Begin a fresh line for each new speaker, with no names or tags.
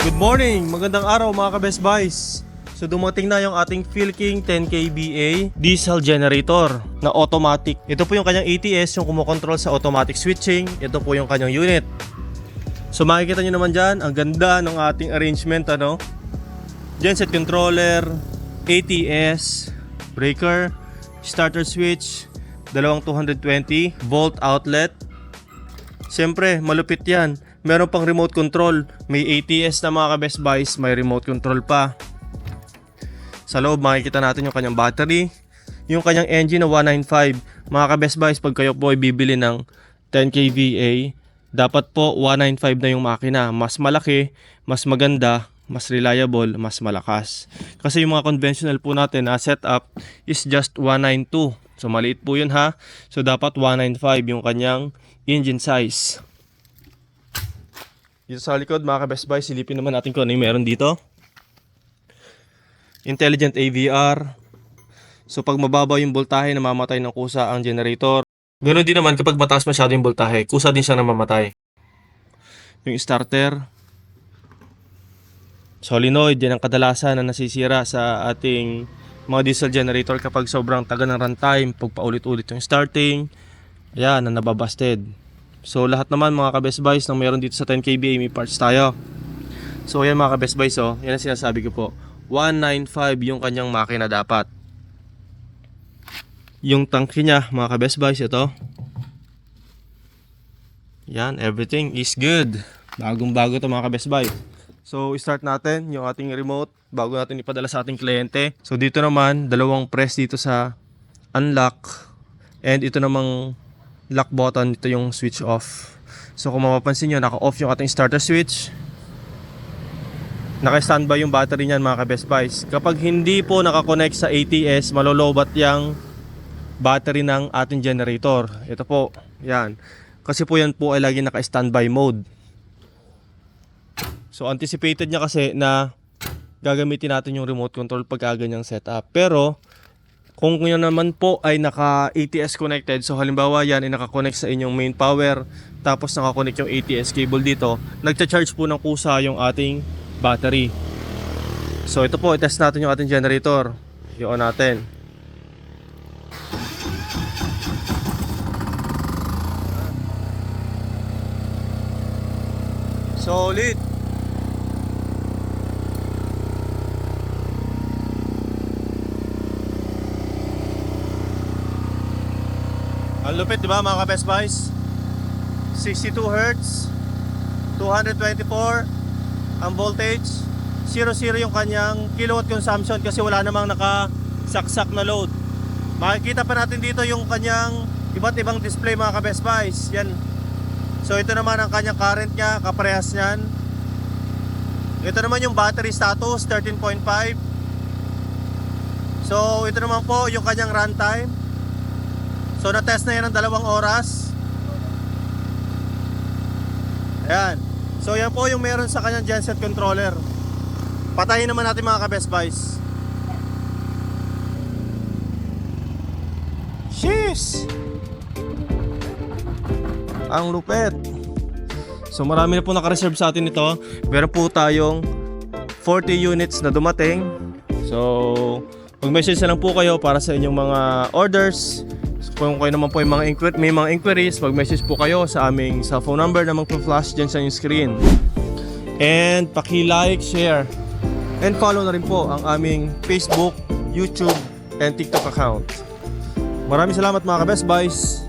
Good morning! Magandang araw mga ka-Best Buys! So dumating na yung ating Philking 10kVA diesel generator na automatic. Ito po yung kanyang ATS, yung kumokontrol sa automatic switching. Ito po yung kanyang unit. So makikita nyo naman dyan, ang ganda ng ating arrangement. Genset controller, ATS, breaker, starter switch, dalawang 220 volt outlet. Siyempre, malupit yan. Meron pang remote control. May ATS na mga ka-Best Buys, may remote control pa. Sa loob, makikita natin yung kanyang battery. Yung kanyang engine na 195. Mga ka-Best Buys, pag kayo po ay bibili ng 10kVA, dapat po 195 na yung makina. Mas malaki, mas maganda, mas reliable, mas malakas. Kasi yung mga conventional po natin na setup is just 192. So maliit po yun ha. So dapat 195 yung kanyang engine size. Dito sa likod mga ka-Best Buy, silipin naman natin kung ano yung meron dito. Intelligent AVR. So pag mababa yung voltahe, namamatay ng kusa ang generator. Ganoon din naman kapag mataas masyado yung voltahe, kusa din siya namamatay. Yung starter. Solenoid, yan ang kadalasan na nasisira sa ating mga diesel generator kapag sobrang tagal ng runtime, pag paulit-ulit yung starting. Ayan, na nababasted. So lahat naman mga ka-Best Buys nang meron dito sa 10kVA may parts tayo. So ayan mga ka-Best Buys, yan ang sinasabi ko po. 195 yung kanyang makina dapat. Yung tangke niya mga ka-Best Buys, ito. Yan, everything is good. Bagong bago to mga ka-Best Buy. So start natin yung ating remote bago natin ipadala sa ating kliyente. So dito naman, dalawang press dito sa unlock. And ito namang lock button, dito yung switch off. So kung mapapansin nyo, naka-off yung ating starter switch. Naka-standby yung battery niyan mga ka-Best Buys. Kapag hindi po nakakonect sa ATS, malolobat yung battery ng ating generator. Ito po, yan. Kasi po yan po ay lagi naka-standby mode. So anticipated niya kasi na gagamitin natin yung remote control pagka ganyang setup. Pero kung yun naman po ay naka-ATS connected, so halimbawa yan ay naka-connect sa inyong main power, tapos naka-connect yung ATS cable dito, nagcha-charge po ng kusa yung ating battery. So ito po, i-test natin yung ating generator. I-on natin. Solid. Ang lupit, di ba mga ka-Best Buys? 62 Hz, 224 ang voltage, 0 yung kanyang kilowatt consumption kasi wala namang nakasaksak na load. Makikita pa natin dito yung kanyang iba't ibang display mga ka-Best Buys. Yan. So ito naman ang kanyang current niya, kaparehas niyan. Ito naman yung battery status, 13.5. So ito naman po yung kanyang runtime. So na-test na yan ng 2 oras. Ayan. So yan po yung meron sa kanyang genset controller. Patayin naman natin mga ka-Best Buys. Sheesh! Ang lupet. So marami na po naka-reserve sa atin ito. Meron po tayong 40 units na dumating. So mag-message na lang po kayo para sa inyong mga orders. Kung kayo naman po may mga inquiries, mag-message po kayo sa aming cellphone number na magpo-flash dyan sa inyong screen. And paki-like, share, and follow na rin po ang aming Facebook, YouTube, and TikTok account. Maraming salamat mga ka-Best Buys.